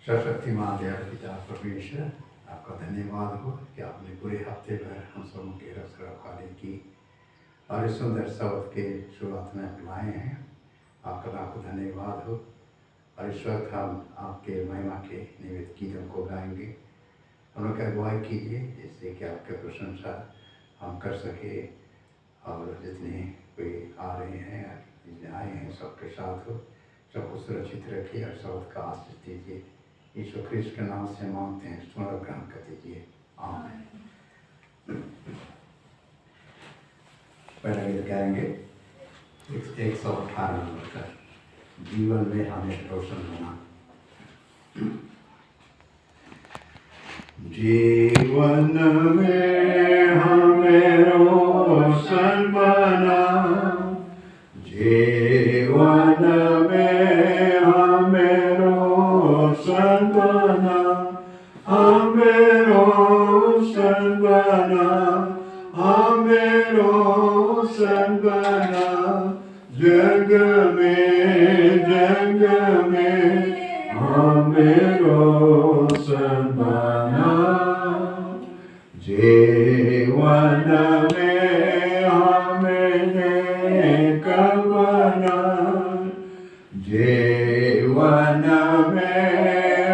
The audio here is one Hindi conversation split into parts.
सर्वशक्तिमान दयालु पिता परमेश्वर, आपका धन्यवाद हो कि आपने पूरे हफ्ते भर हम सबों की रखवाली की और इस सुंदर शब्द के शुरुआत में बुलाए हैं। आपका लाखों धन्यवाद हो। और इस वक्त हम आपके महिमा के निमित्त गीतों को गाएंगे। हम लोग अगुवाई कीजिए जिससे कि आपके प्रशंसा हम कर सके और जितने कोई आ रहे हैं जितने आए हैं सबके साथ हो, सबको सुरक्षित रखिए और शब्द का आशीष दीजिए। यीशु ख्रिस्त के नाम से मांगते हैं, सुन और ग्रहण कर दीजिए। आमीन। पहला गीत गाएंगे 118 नंबर का, जीवन में हमें रोशन होना। जीवन में हमें रोशन बना, जीवन में हमें रोशन बना, हमें रोशन बना, हमें रोशन बना। जग में हमें रोशन बना। जीवन में हमें नेक बना, जीवन में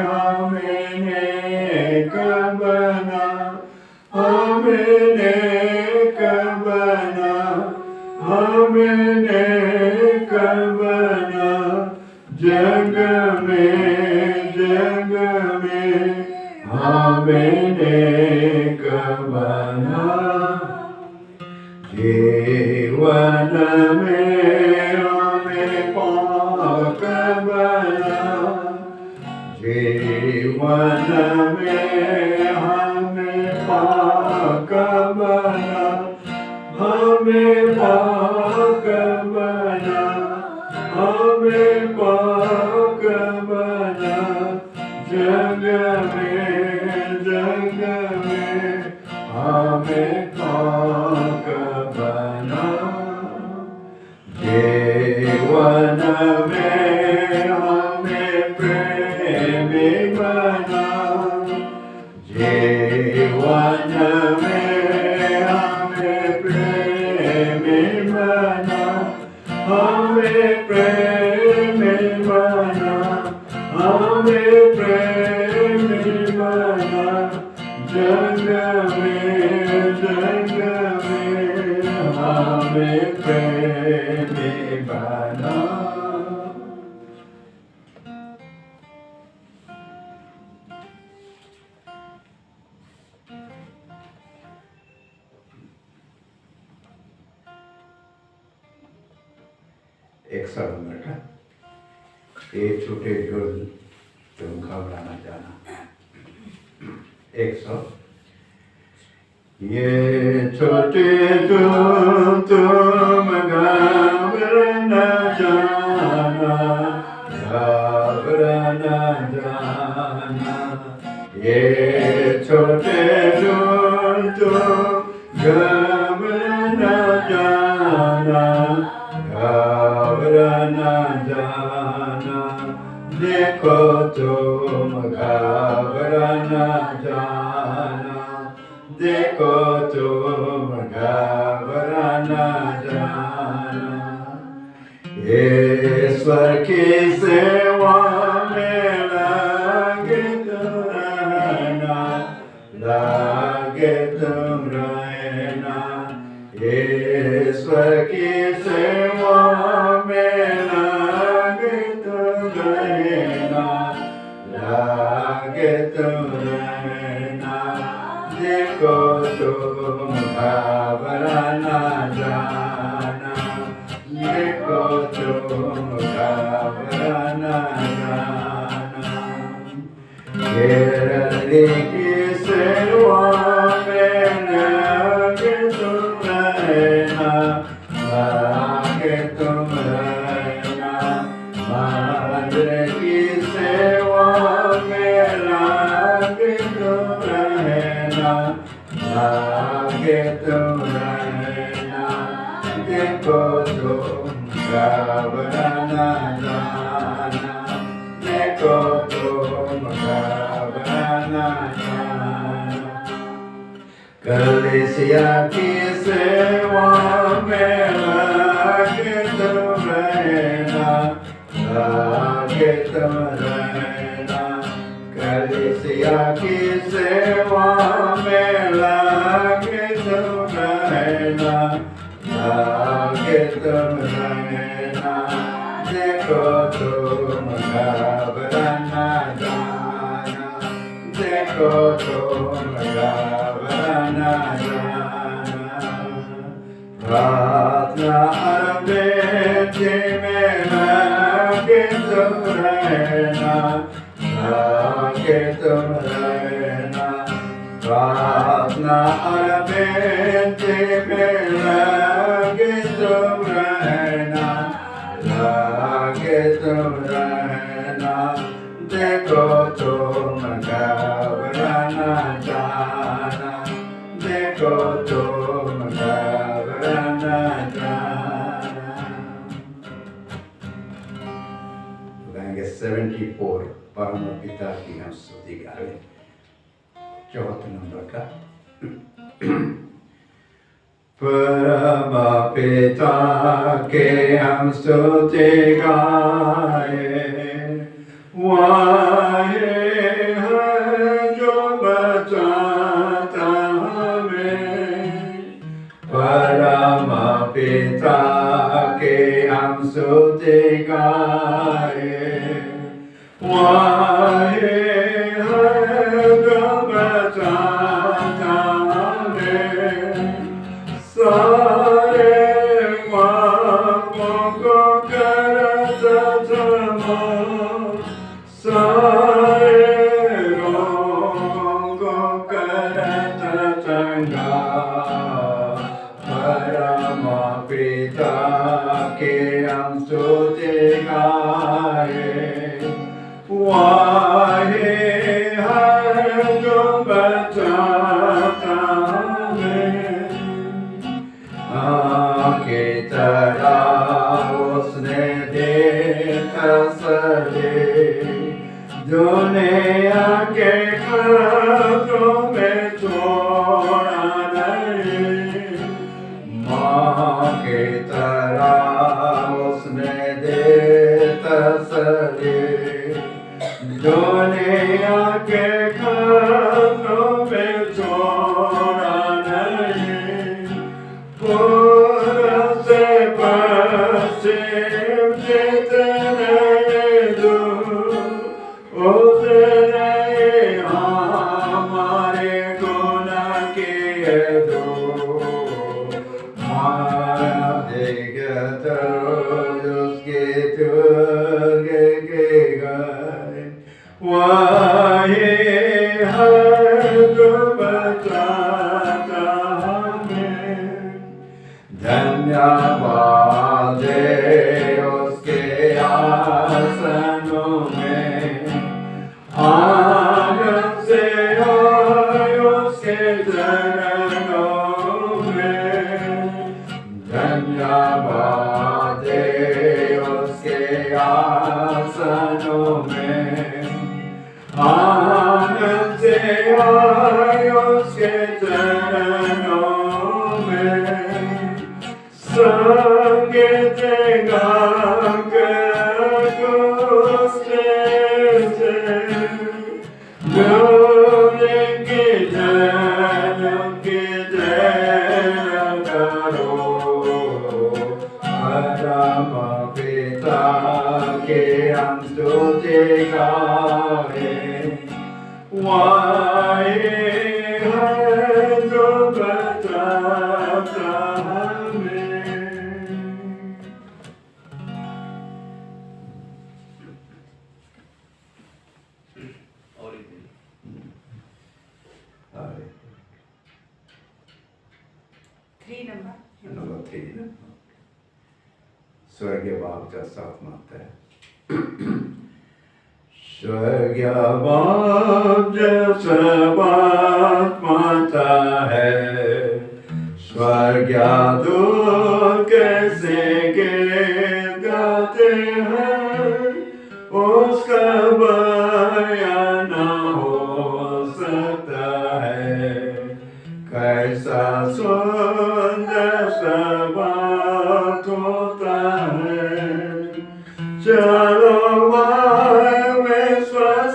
हमें नेक बना, हमें नेक बना, हमें नेक बना। जग में हमें नेक बना। जीवन में हमें पाक बना, जीवन में हमें पाक बना, हमें पाक बना, हमें पाक बना। जग में हमें पाक बना। जीवन में हमें प्रेमी बना, जीवन में हमें प्रेमी बना, हमें प्रेमी बना, हमें प्रेमी बना। जग में हमें प्रेमी बना। एक नंबर का, ये छोटे जुर्म तुम घबराना जाना। 100। ये छोटे जुर्म तुम घबराना जाना, घबराना जाना। ये छोटे जुर्म तुम घबराना जाना, घबराना जाना। देखो तुम घबराना जाना, देखो तुम घबराना जाना। ईश्वर की सेवा में लगे तुम रहना, लगे तुम रहना। ईश्वर की सेवा में लगे तुम रहना, लगे तुम रहना। देखो तुम घबराना जाना, देखो तुम घबराना जाना। केरली की सेवा में लगे तुम रहना, लगे तुम रहना। मंदिर की सेवा में लगे तुम रहना, लगे तुम रहना। देखो तुम घबराना जाना, देखो तुम घबराना जाना। कलीसिया की सेवा में लगे तुम रहना, लगे तुम रहना। कलीसिया की सेवा में लगे तुम रहना, लगे तुम रहना। देखो तुम घबराना जाना, देखो तुम घबराना जाना। प्रार्थना अर्पेक्षे में लगे तुम रहना, लगे तुम रहना। प्रार्थना अर्पेक्षे में लगे तुम रहना, लगे तुम रहना। देखो तुम घबराना जाना, देखो तुम घबराना जाना। गाएंगे 74 परम पिता की हम स्तुति गाएं, 4 नंबर का। परम पिता के हम स्तुति गाए, वाहे है जो बचाता हमें। परम पिता के हम स्तुति गाए, वाहे है जो बचाता हमें। सारे पापों को करता क्षमा, सारे रोगों को करता चंगा। परम पिता के हम स्तुति गाए, वाहे है जो बचाता हमें। आके तरह उसने देखा सजे, दुनिया के खतरों में छोड़ा नहीं। माँ के तरह उसने देखा सजे, दुनिया के खतरों में छोड़ा नहीं। पूरब से पश्चिम जितने दूर, उतने हमारे गुनाह किए दूर। मानव दिगत उसके चुगे के गए, वाहे है जो बचाता हमें। धन्यवाद दे उसके आसनों में, आनंद से आए उसके चरणों में। धन्यवाद दे उसके आसनों में, आनंद से आए उसके चरणों में। संगीत गाकर उसके से गोविंद की जय करो। परम पिता के हम स्तुति गाए, वाहे है जो बचाता हमें। नंबर 3 स्वर्गीय बाप का साथ माता है। स्वर्गीय बाप जैसा बात माता है, स्वर्गीय दूत कैसे गीत गाते हैं। उसका बयान न हो सकता है। कैसा सुंदर शब्द होता है, चलो भाई विश्वास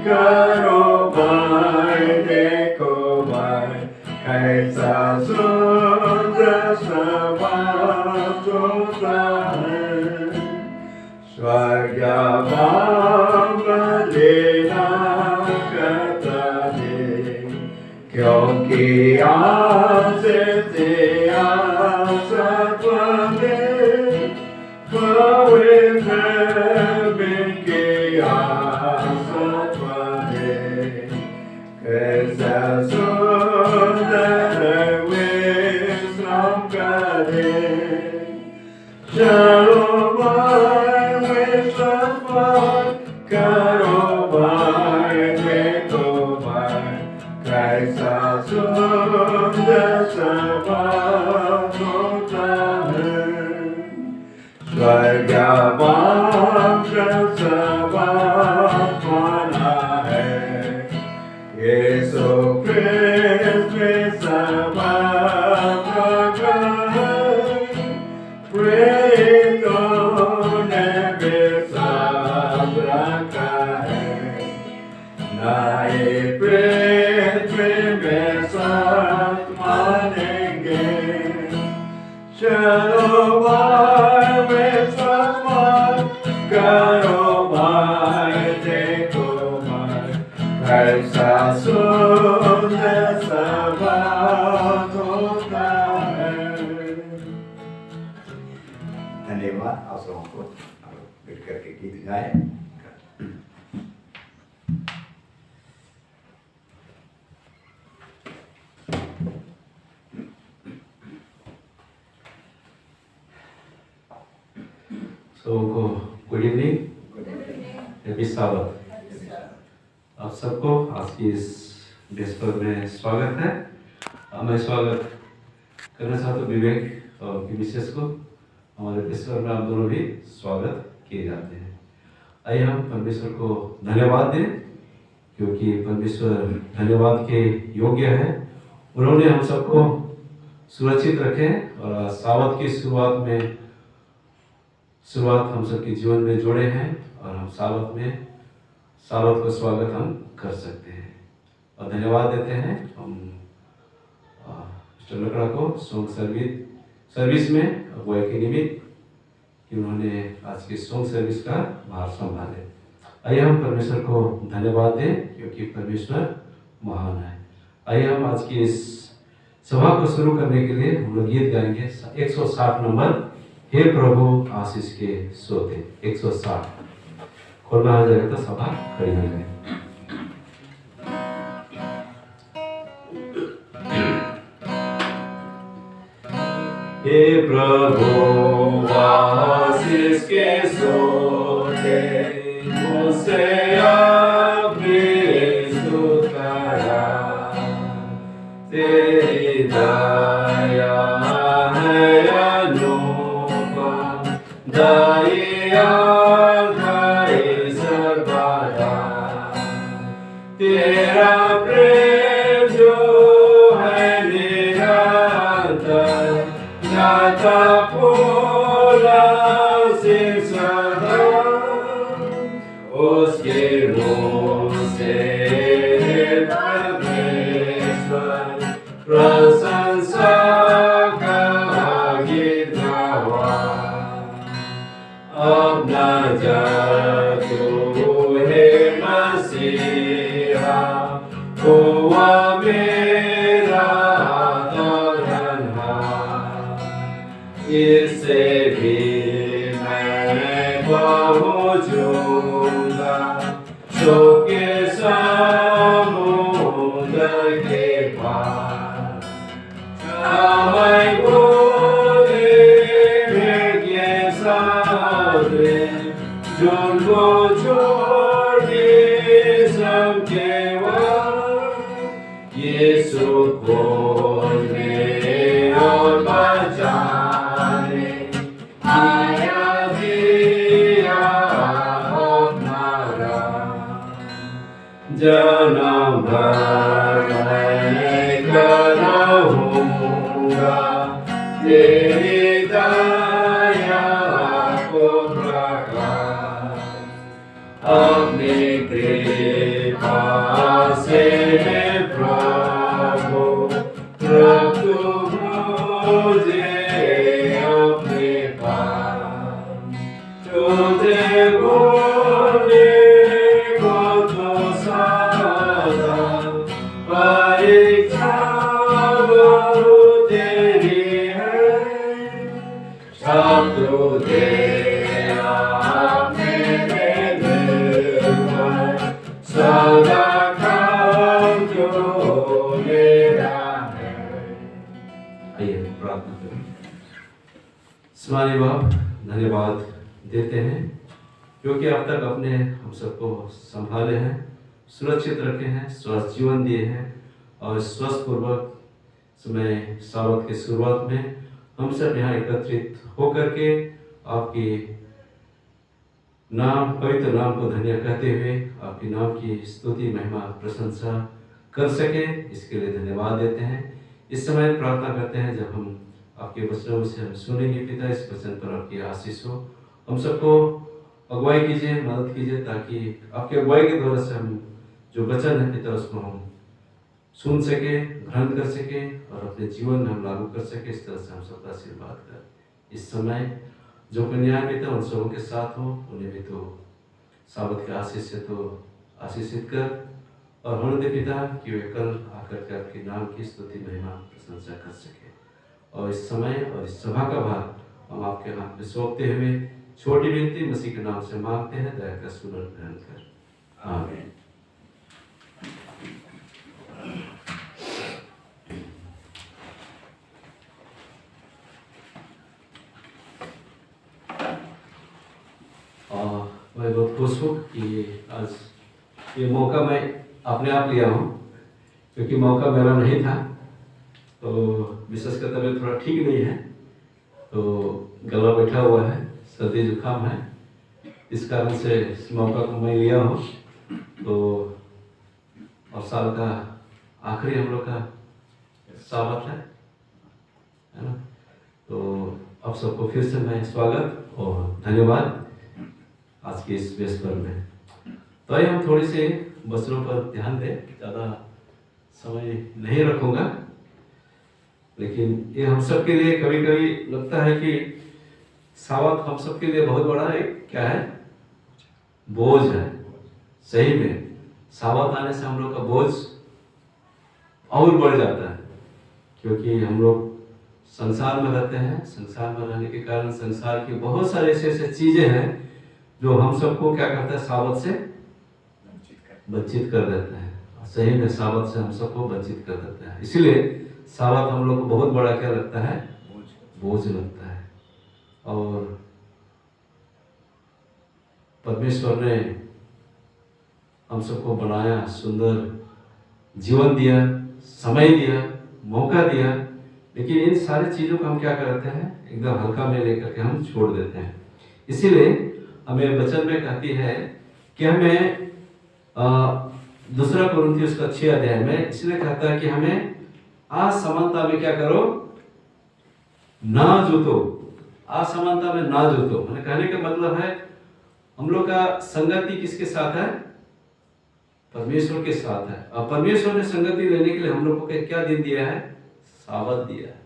करो भाई, देखो भाई कैसा सुंदर शब्द होता है। स्वर्ग बलिदान करता है, क्योंकि आसे पवित्र बिनके कैसा सुंदर विश्राम करे। चलो भाई विश्राम करो भाई, देखो भाई कैसा सुंदर शब्द होता है। स्वर्ग बना है, यीशु क्रिस्त प्रेरितों ने विश्वास रखा है, नए पृथ्वी में साथ मानेंगे। चलो भाई विश्वास करो भाई, देखो भाई कैसा सुंदर शब्द होता है। धन्यवाद। आप सबको मिल करके गीत गाए। सबको गुड इवनिंग, हैप्पी साबत। आप सबको आज की इस डिस्प्ले में स्वागत है। मैं स्वागत करना चाहता हूँ विवेक और मिसेस को। हमारे पेशवर में आप दोनों भी स्वागत किए जाते हैं। आइए हम परमेश्वर को धन्यवाद दें, क्योंकि परमेश्वर धन्यवाद के योग्य है। उन्होंने हम सबको सुरक्षित रखे और सावत की शुरुआत हम सबके जीवन में जोड़े हैं, और हम सावत को स्वागत हम कर सकते हैं और धन्यवाद देते हैं हम मिस्टर लकड़ा को सॉन्ग सर्विस में अगुवाई के निमित्त कि उन्होंने आज की सॉन्ग सर्विस का भार संभाले। आइए हम परमेश्वर को धन्यवाद दें, क्योंकि परमेश्वर महान है। आइए हम आज की इस सभा को शुरू करने के लिए हम लोग गीत गाएंगे 160 नंबर, हे प्रभु आशीष के सोते। 160 खोलना आ जाएगा तो सभा खड़ी हो जाए। हे प्रभु आशीष के सोते, मुझसे आपने स्तुति करा। तेरी दया है अनुपम, दया करे सर्वदा। तेरा प्रेम जो है निरंतर, जाता पूरा से सदा। उसके मुँह से परमेश्वर प्रशंसा का गीत गावा। अब न जा तू हे मसीहा, हुआ मेरा तारनहार। इससे भी मैं पहुँचूंगा शोक के समुद्र के पार। मैं बोले भेड़ के सारे, जिनको छोड़ के सबके यीशु खोजने और बचाने आया दिया जन्म भर मैं कहूँगा तेरी दया को प्रकाश, अपनी कृपा से प्रभु रख मुझे अपने पास। तुझे बोले को तो सदा परीक्षा बहुत तेरी है, शत्रु तेरा मेरे दिल पर सदा काम जो मेरा है। आइए प्रार्थना करें। स्वामी बाप, धन्यवाद देते हैं क्योंकि अब तक आपने हम सबको संभाले हैं, सुरक्षित रखे हैं, स्वस्थ जीवन दिए हैं और स्वस्थ पूर्वक समय सावत के शुरुआत में हम सब यहाँ एकत्रित होकर के आपकी नाम, पवित्र नाम को धन्य कहते हुए आपके नाम की स्तुति, महिमा, प्रशंसा कर सके, इसके लिए धन्यवाद देते हैं। इस समय प्रार्थना करते हैं जब हम आपके वचनों से हम सुनेंगे पिता, इस वचन पर आपकी आशीष हो, हम सबको अगुवाई कीजिए, मदद कीजिए ताकि आपके अगुवाई के द्वारा से हम जो वचन है पिता उसको हम सुन सके, ग्रहण कर सके और अपने जीवन में हम लागू कर सके। इस तरह से हम सबका आशीर्वाद कर। इस समय जो कन्या पिता उन सबों के साथ हो, उन्हें भी तो साबत के आशीष से तो आशीषित कर और होने दे पिता कि वे कल आकर के आपके नाम की स्तुति, महिमा, प्रशंसा कर सके। और इस समय और इस सभा का भार हम आपके हाथ में सौंपते हुए छोटी विनती मसीह के नाम से मांगते हैं, दया का सुन ग्रहण कर, आमीन। मैं बहुत खुश हूँ कि आज ये मौका मैं अपने आप लिया हूँ क्योंकि मौका मेरा नहीं था। तो विशेष कर तबीयत थोड़ा ठीक नहीं है, तो गला बैठा हुआ है, सर्दी जुकाम है, इस कारण से इस मौका को मैं लिया हूँ। तो और साल का आखिरी हम लोग का सावत है ना, तो आप सबको फिर से मैं स्वागत और धन्यवाद आज के इस वेस्पर में। तो आइए हम थोड़ी से वचनों पर ध्यान दें, ज़्यादा समय नहीं रखूँगा, लेकिन ये हम सब के लिए कभी कभी लगता है कि सावत हम सब के लिए बहुत बड़ा एक क्या है, बोझ है। सही में सावत आने से हम लोग का बोझ और बढ़ जाता है क्योंकि हम लोग संसार में रहते हैं। संसार में रहने के कारण संसार की बहुत सारे ऐसे चीज़ें हैं जो हम सबको क्या करता है, सावत से वंचित कर देते हैं। सही में सावत से हम सबको वंचित कर देते हैं, इसलिए सावत हम लोग को बहुत बड़ा क्या लगता है, बोझ लगता है। और परमेश्वर ने हम सबको बनाया, सुंदर जीवन दिया, समय दिया, मौका दिया, लेकिन इन सारी चीज़ों को हम क्या करते हैं, एकदम हल्का में लेकर के हम छोड़ देते हैं। इसीलिए हमें वचन में कहती है कि हमें दूसरा कोरिन्थियों का 6 अध्याय में इसलिए कहता है कि हमें असमानता में क्या करो, ना जुतो। असमानता में ना जुतो, मैंने कहने का मतलब है हम लोग का संगति किसके साथ है, परमेश्वर के साथ है। और परमेश्वर ने संगति लेने के लिए हम लोग को क्या दिन दिया है, साबत दिया है।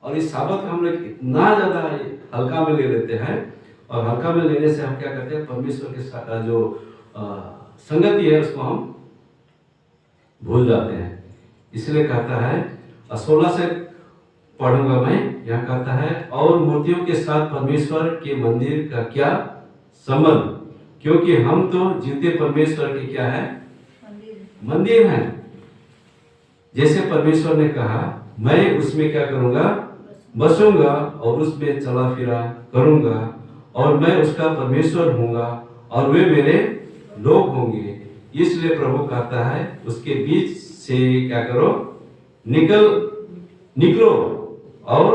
और इस साबत को हम लोग इतना ज़्यादा हल्का में ले लेते हैं, और हल्का में लेने से हम क्या करते हैं, परमेश्वर के साथ जो संगति है उसको हम भूल जाते हैं। इसलिए कहता है 16 से पढ़ूंगा मैं, यहाँ कहता है, और मूर्तियों के साथ परमेश्वर के मंदिर का क्या संबंध, क्योंकि हम तो जीवते परमेश्वर के क्या है, मंदिर हैं। जैसे परमेश्वर ने कहा, मैं उसमें क्या करूंगा, बसूंगा और उसमें चला फिरा करूंगा, और मैं उसका परमेश्वर हूंगा और वे मेरे लोग होंगे। इसलिए प्रभु कहता है, उसके बीच से क्या करो, निकलो और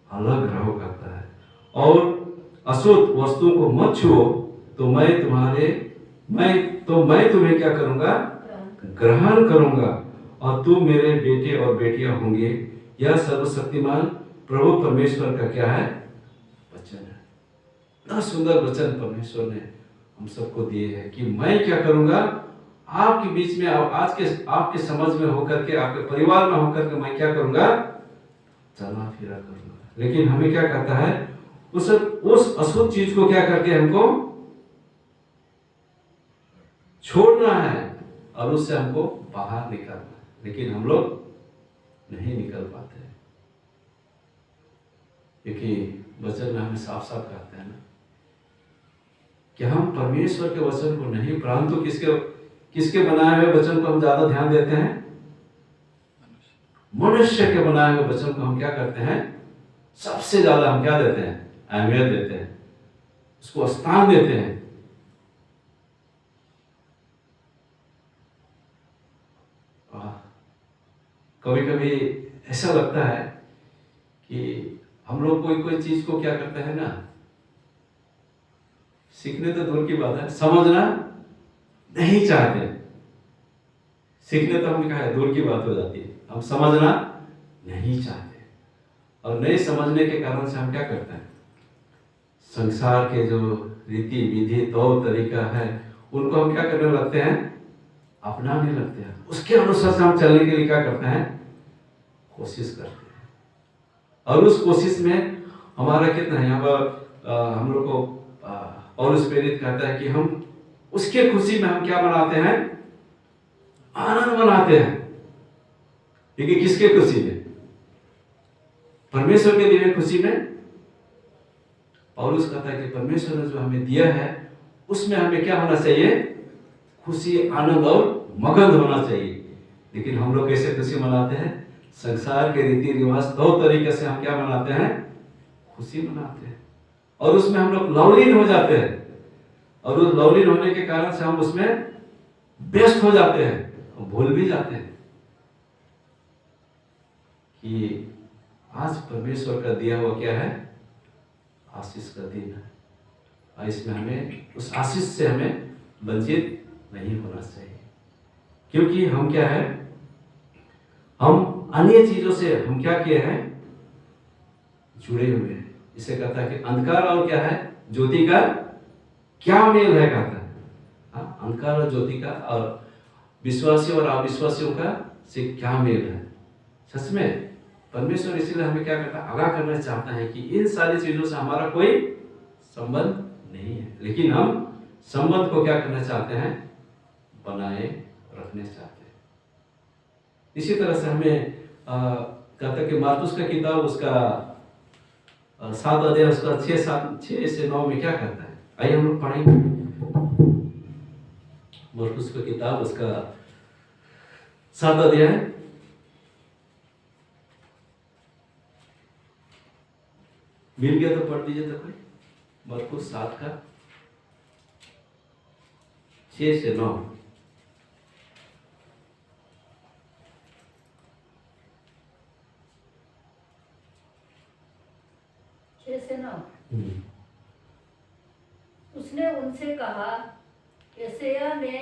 अलग रहो कहता है, और अशुद्ध वस्तुओं को मत छुओ, तो मैं तुम्हें क्या करूंगा, ग्रहण करूंगा और तुम मेरे बेटे और बेटियां होंगे। यह सर्वशक्तिमान प्रभु परमेश्वर का क्या है? वचन है। इतना सुंदर वचन परमेश्वर ने हम सबको दिए हैं कि मैं क्या करूंगा, आपके बीच में, आज के आपके समझ में होकर के, आपके परिवार में होकर के मैं क्या करूंगा? चला फिरा करूंगा। लेकिन हमें क्या कहता है? उस अशुद्ध चीज को क्या करके हमको छोड़ना है और उससे हमको बाहर निकलना है। लेकिन हम लोग नहीं निकल पाते हैं, क्योंकि वचन में हमें साफ साफ कहते हैं ना कि हम परमेश्वर के वचन को नहीं, परंतु किसके बनाए हुए वचन को हम ज्यादा ध्यान देते हैं? मनुष्य के बनाए हुए वचन को हम क्या करते हैं? सबसे ज्यादा हम क्या देते हैं? अहमियत देते हैं, उसको स्थान देते हैं। कभी कभी ऐसा लगता है कि हम लोग कोई चीज को क्या करते हैं ना, सीखने तो दूर की बात है, समझना नहीं चाहते। सीखने तो हमने कहा है दूर की बात हो जाती है, हम समझना नहीं चाहते। और नहीं समझने के कारण से हम क्या करते हैं? संसार के जो रीति विधि तौर तरीका है उनको हम क्या करने लगते हैं? अपनाने लगते हैं। उसके अनुसार से हम चलने के लिए क्या करते हैं? कोशिश करते हैं। और उस कोशिश में हमारा कितना है, यहाँ पर हम लोग को पौलुस प्रेरित कहता है कि हम उसके खुशी में हम क्या बनाते हैं? आनंद मनाते हैं। क्योंकि किसके खुशी में? परमेश्वर के दिए खुशी में। पौलुस कहता है कि परमेश्वर ने जो हमें दिया है उसमें हमें क्या होना चाहिए? खुशी, आनंद और मगन होना चाहिए। लेकिन हम लोग कैसे खुशी मनाते हैं? संसार के रीति रिवाज तौर तरीके से हम क्या मनाते हैं? खुशी मनाते हैं। और उसमें हम लोग लवलीन हो जाते हैं। और उस लवलीन होने के कारण से हम उसमें व्यस्त हो जाते हैं, भूल भी जाते हैं कि आज परमेश्वर का दिया हुआ क्या है? आशीष का दिन है। और इसमें हमें, उस आशीष से हमें वंचित नहीं होना चाहिए। क्योंकि हम क्या है, हम अन्य चीजों से हम क्या किए हैं? जुड़े हुए हैं। इसे कहता है कि अंधकार और क्या है? ज्योति का क्या मेल है, कहता है। अंधकार और ज्योति का, और विश्वासियों और अविश्वासियों का से क्या मेल है? सच में परमेश्वर इसीलिए हमें क्या करता है? आगाह करना चाहता है कि इन सारी चीजों से हमारा कोई संबंध नहीं है। लेकिन हम संबंध को क्या करना चाहते हैं? बनाए रखने चाहते हैं। इसी तरह से हमें कहता है कि मार्कुस का किताब उसका 7 अध्याय उसका 6 से 9 में क्या कहता है? आइए हम लोग पढ़ेंगे। मार्कुस का किताब उसका 7 अध्याय मिल गया तो पढ़ दीजिए। तो कोई मार्कुस 7 का 6 से 9। उसने उनसे कहा, यशायाह ने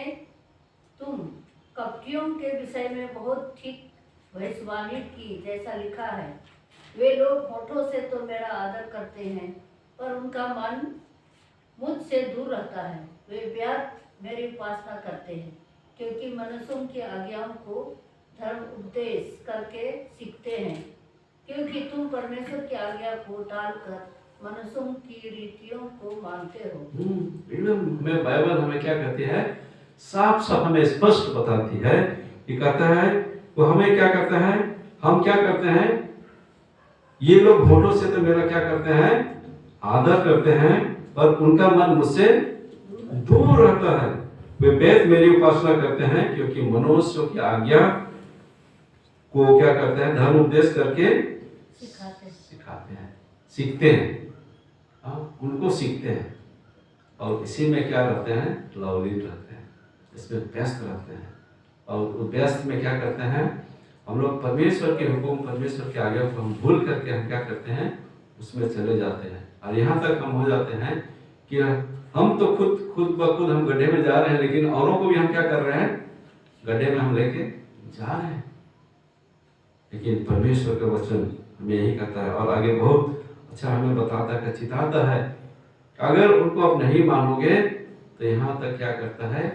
तुम कपटियों के विषय में बहुत ठीक भविष्यवाणी की, जैसा लिखा है, वे लोग होठों से तो मेरा आदर करते हैं पर उनका मन मुझसे दूर रहता है। वे व्यर्थ मेरी उपासना करते हैं, क्योंकि मनुष्यों की आज्ञाओं को धर्म उपदेश करके सीखते हैं। क्योंकि तुम परमेश्वर की आज्ञा को टालकर मनुष्यों की रीतियों को मानते हो। एकदम में बाइबल हमें क्या कहती है? साफ साफ हमें स्पष्ट बताती है कि कहता है वो हमें क्या करता है? हम क्या करते हैं? ये लोग होठों से तो मेरा क्या करते हैं? आदर करते हैं, पर उनका मन मुझसे दूर रहता है। वे व्यर्थ मेरी उपासना करते हैं, क्योंकि मनुष्यों की आज्ञा को क्या करते हैं? धर्म उपदेश करके सिखाते हैं, सीखते हैं। उनको सीखते हैं और इसी में क्या रहते हैं? लवलीन रहते हैं, इसमें व्यस्त रहते हैं। और व्यस्त में क्या करते हैं? हम लोग परमेश्वर के हुक्म, परमेश्वर के आज्ञा को हम भूल करके हम क्या करते हैं? उसमें चले जाते हैं। और यहाँ तक हम हो जाते हैं कि हम तो खुद ब खुद हम गड्ढे में जा रहे हैं, लेकिन औरों को भी हम क्या कर रहे हैं? गड्ढे में हम लेके जा रहे हैं। लेकिन परमेश्वर का वचन हमें यही कहता है, और आगे बहुत अच्छा हमें बताता है, चिताता है, अगर उनको आप नहीं मानोगे तो यहाँ तक क्या करता है,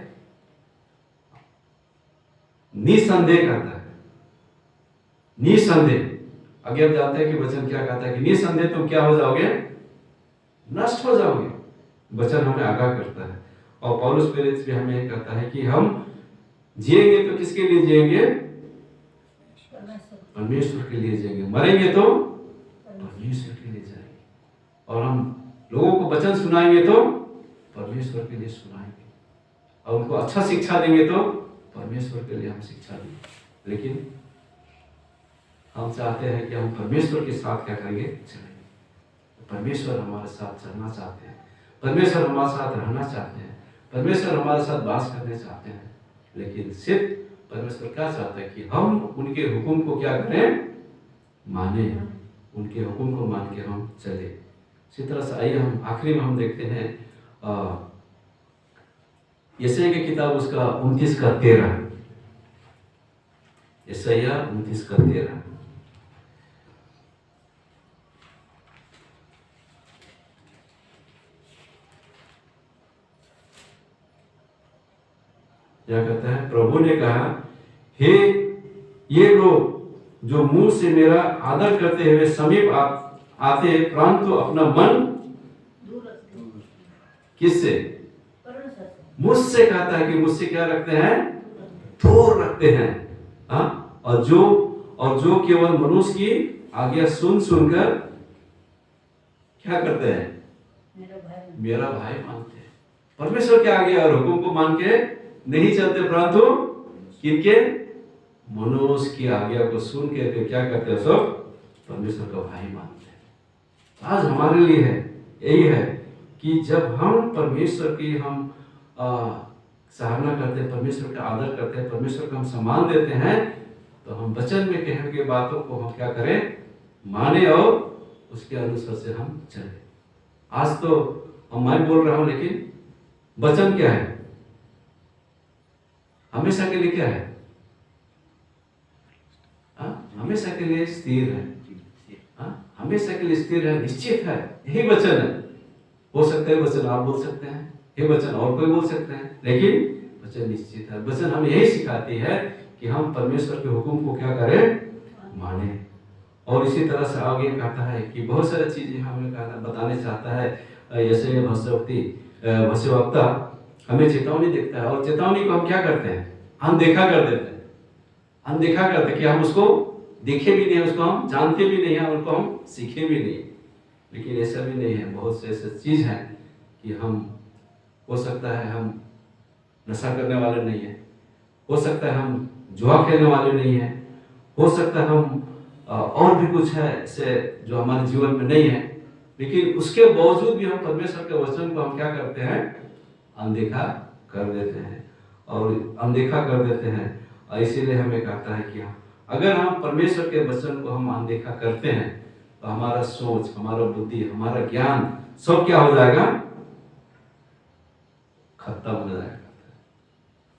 निसंदेह करता है। निसंदेह, आगे आप जानते हैं कि वचन क्या कहता है कि निसंदेह तुम क्या हो जाओगे, नष्ट हो जाओगे। वचन हमें आगाह करता है। और पौलुस प्रेरित भी हमें कहता है कि हम जिएंगे तो किसके लिए जिएंगे, परमेश्वर के लिए जिएंगे, मरेंगे तो परमेश्वर के लिए जाएंगे, और हम लोगों को वचन सुनाएंगे तो परमेश्वर के लिए सुनाएंगे, और उनको अच्छा शिक्षा देंगे तो परमेश्वर के लिए हम शिक्षा देंगे। लेकिन हम चाहते हैं कि हम परमेश्वर के साथ क्या करेंगे, चलेंगे। परमेश्वर हमारे साथ चलना चाहते हैं, परमेश्वर हमारे साथ रहना चाहते हैं, परमेश्वर हमारे साथ वास करने चाहते हैं। लेकिन सिर्फ परमेश्वर क्या चाहता है कि हम उनके हुक्म को क्या करें, माने, उनके हुक्म को मान के हम चले। इसी तरह से आइए हम आखिरी में हम देखते हैं यशायाह की किताब उसका 29:13, यशायाह 29:13। क्या कहता है, प्रभु ने कहा, हे ये लोग जो मुंह से मेरा आदर करते हुए समीप आते, परंतु अपना मन किससे, मुझसे, कहता है कि मुझसे क्या रखते हैं, दूर रखते हैं। हाँ, और जो केवल मनुष्य की आज्ञा सुनकर क्या करते हैं, मेरा भाई मानते हैं। परमेश्वर के आज्ञा और हुक्म को मान के नहीं चलते, परंतु किनके, मनुष्य की आज्ञा को सुन के क्या करते हैं, सब परमेश्वर का भाई मानते हैं। आज हमारे लिए है यही है कि जब हम परमेश्वर की हम सराहना करते हैं, परमेश्वर का आदर करते हैं, परमेश्वर को हम सम्मान देते हैं, तो हम वचन में कहे गए बातों को हम क्या करें, माने, और उसके अनुसार से हम चले। आज तो मैं बोल रहा हूं, लेकिन वचन क्या है, हमेशा के लिए क्या है, हमेशा के लिए स्थिर है, हमेशा के लिए स्थिर है, निश्चित है, यही वचन है। हो सकता है वचन आप बोल सकते हैं, ये वचन और कोई बोल सकते हैं, लेकिन वचन निश्चित है। वचन हमें यही सिखाती है कि हम परमेश्वर के हुक्म को क्या करें, माने। और इसी तरह से आगे कहता है कि बहुत सारी चीजें हमें बताने चाहता है। जैसे भविष्यवक्ता हमें चेतावनी देता है, और चेतावनी को हम क्या करते हैं, अनदेखा कर देते हैं, अनदेखा करते कि हम उसको देखे भी नहीं, उसको हम जानते भी नहीं हैं, उनको हम सीखे भी नहीं। लेकिन ऐसा भी नहीं है, बहुत से ऐसे चीज हैं कि हम, हो सकता है हम नशा करने वाले नहीं है, हो सकता है हम जुआ खेलने वाले नहीं है, हो सकता है हम और भी कुछ है ऐसे जो हमारे जीवन में नहीं है, लेकिन उसके बावजूद भी हम परमेश्वर के वचन को हम क्या करते हैं, अनदेखा कर देते हैं, और अनदेखा कर देते हैं। इसीलिए हमें कहता है कि अगर हम परमेश्वर के वचन को हम अनदेखा करते हैं तो हमारा सोच, हमारा बुद्धि, हमारा ज्ञान सब क्या हो जाएगा, खत्म हो जाएगा।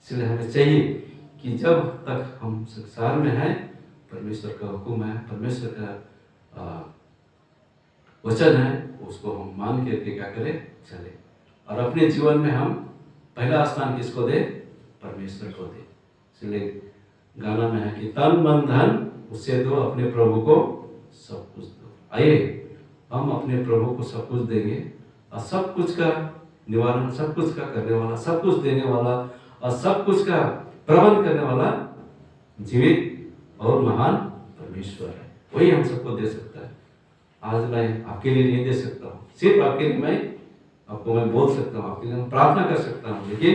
इसलिए हमें चाहिए कि जब तक हम संसार में हैं, परमेश्वर का हुक्म है, परमेश्वर का वचन है, उसको हम मान के क्या करें, चले। और अपने जीवन में हम पहला स्थान किसको दे, परमेश्वर को दे। इसलिए गाना में है कि तन मन धन उससे दो, अपने प्रभु को सब कुछ दो। आइए हम अपने प्रभु को सब कुछ देंगे, और सब कुछ का निवारण, सब कुछ का करने वाला, सब कुछ देने वाला, और सब कुछ का प्रबंध करने वाला जीवित और महान परमेश्वर है। वही हम सबको दे सकता है। आज मैं आपके लिए नहीं दे सकता हूँ, सिर्फ आपके लिए मैं बोल सकता हूँ, आपके लिए मैं प्रार्थना कर सकता हूँ, लेकिन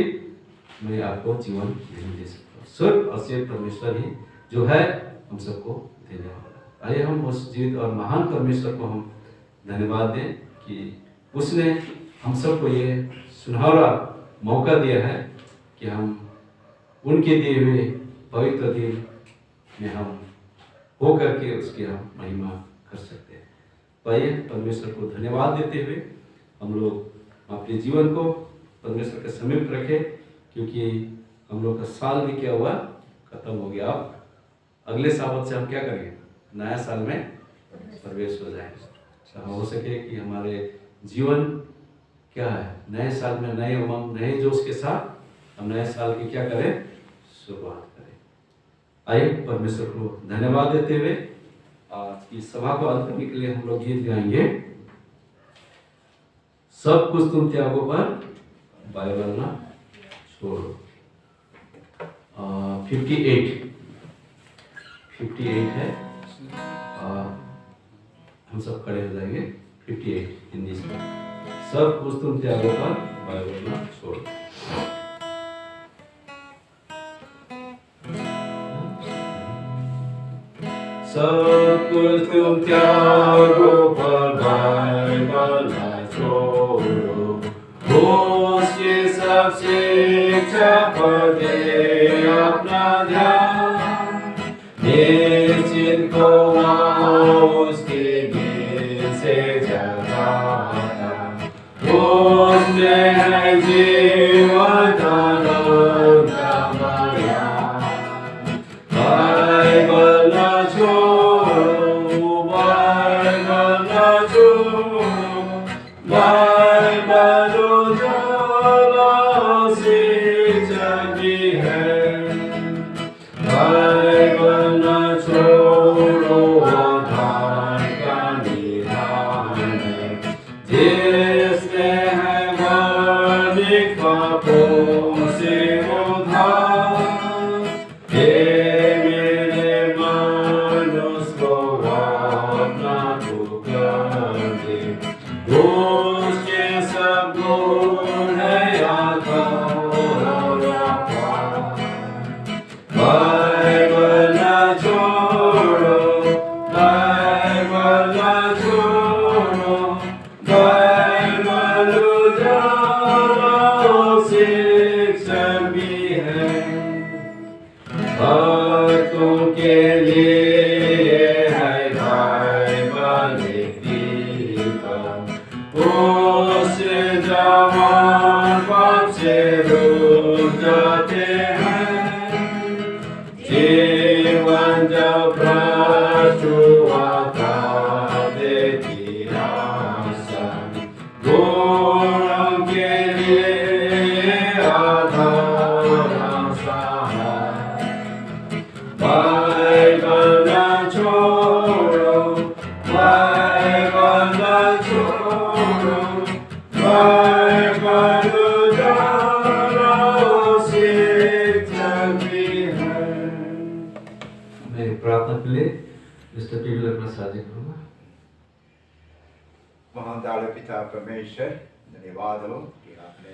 मैं आपको जीवन नहीं दे सकता। सिर्फ और सिर्फ परमेश्वर ही जो है हम सबको देने वाला। आइए हम उस जीवित और महान परमेश्वर को हम धन्यवाद दें कि उसने हम सबको ये सुनहरा मौका दिया है कि हम उनके दिए हुए पवित्र दिन में हम हो करके उसकी हम महिमा कर सकते हैं। तो आइए परमेश्वर को धन्यवाद देते हुए हम लोग अपने जीवन को परमेश्वर के समीप रखें, क्योंकि हम लोग का साल भी क्या हुआ, खत्म हो गया। अब अगले साल से हम क्या करेंगे, नया साल में प्रवेश हो जाएंगे। अच्छा, हो सके कि हमारे जीवन क्या है, नए साल में नए उमंग नए जोश के साथ हम नए साल की क्या करें, शुरुआत करें। आइए परमेश्वर को धन्यवाद देते हुए आज की सभा को अंत करने के लिए हम लोग गीत गाएंगे। सब कुछ तुम त्यागो पर बाइबल ना छोड़ो। 58 है। हम सब खड़े हो जाएंगे। 58 हिंदी से। सब कुछ तुम त्यागो पर बाइबल ना छोड़ो। सब कुछ तुम त्यागो पर बाइबल ना छोड़ो। उसकी सब शिक्षा पर दे अपना ध्यान। निश्चित को उसके गीत से जगाता। उसमें है जीवन आनंद का बयान। बाइबल ना छोड़ो, बाइबल ना छोड़ो, बाइबल उजाला शिक्षक भी है। बाइबल ना छोड़ो, उद्धार का निदान है। जिसमें है मालिक पापों से उद्धार। हे मेरे मनुष्य को अपना तू कर दे। उसके सब गुण है आधार और अपार। बाइबल ना छोड़ो, बाइबल ना छोड़ो, बाइबल उजाला शिक्षक भी है। भक्तों के लिए है बाइबल एक दीपक। उस जवान पाप से रुक जाते हैं। जीवन जब भ्रष्ट हुआ था देती आशा। गुणों के लिए आधार सहाय। बाइबल ना छोड़ो, बाइबल ना छोड़ो, बाइबल उजाला शिक्षक भी है। मैं प्रार्थना के लिए मिस्टर पीटर अपना साझा करूँगा। महान दयालु पिता परमेश्वर, धन्यवाद हो